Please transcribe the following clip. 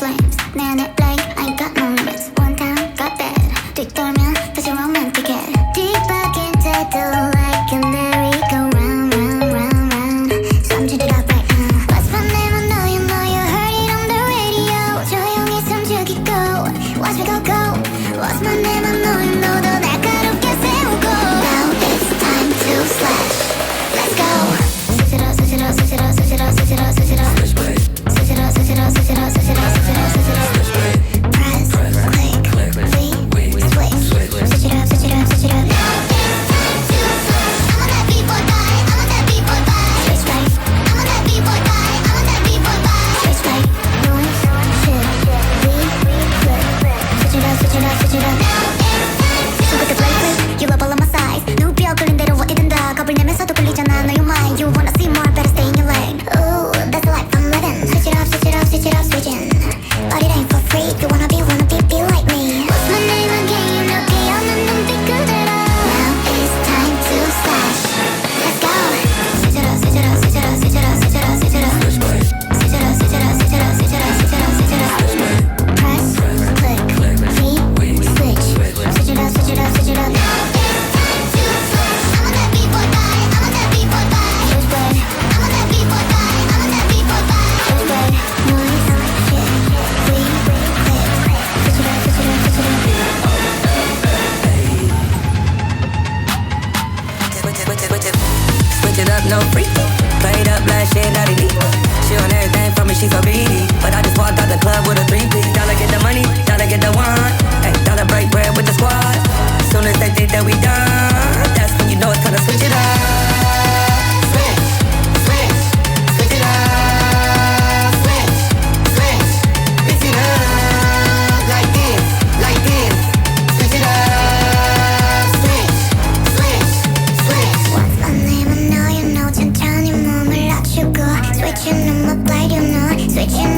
flames. 내 안에 blank, I ain't got no limits. One time, got bad. 뒤돌면 다시 romantic 해. 뒤바뀐데도 like a merry-go-round, round, round, round. So I'm it up right now. What's my name? I know you heard it on the radio. 조용히 숨죽이고 watch me go go. What's my name? I know you know 더 날카롭게 세우고. Now it's time to slash. Let's go. 수시로 수시로 수시로 수시로 수시로 수시로. switchblade, 수시로 수시로 수시로 수시로 수시로 수시로. switchblade, Press, click, we switch. 수시로 수시로 수시로. Now it's time to slash. I'm on that b-boy guy. I'm on that b-boy guy. Switchblade. I'm on that b-boy guy. I'm on that b-boy guy. Switchblade. Noise, shit, we flip. 수시로 수시로 수시로. Now it's time to slash. 손끝에 play. You love all of my size. 누비어 끌린 대로 어디든 다 겁을 내면서도 끌리잖아. No, you're mine. You wanna see more? Better stay in your lane. Ooh, that's the life I'm living. Switch it up, switch it up, switch it up, switching. But it ain't for free. You wanna be like me. What's my name again? You know 귀여운 눈빛 그대로. Now it's time to slash. Let's go. switch it up, switch it up, switch it up, switch it up, switch it up, switch it up. switchblade, switch it up, switch it up, switch it up, switch it up, switch it up, switch it up. switchblade, Press, click, we switch. Switch it up, switch it up, switch it up. Now it's time to slash. I'm on that b-boy guy. I'm on that b-boy guy. Switchblade. I'm on that b-boy guy. I'm on that b-boy guy. Switchblade. Noise, shit, we flip. Switch it up, switch it up, switch it up. Switch it up, no free. Played up last shit, not elite. She on everything from me, she so greedy. But I just walked out the club with a 3-piece. Dollar get the money, dollar get the wine. Hey, dollar break bread with the squad. Soon as they think that we done, that's when you know it's time to switch it up. Switch, switch, switch it up. Switch, switch, switch it up. Like this, like this. Switch it up. Switch, switch, switch. What's my name? I know you know. 천천히 몸을 낮추고 switching on my blade, you know. Switching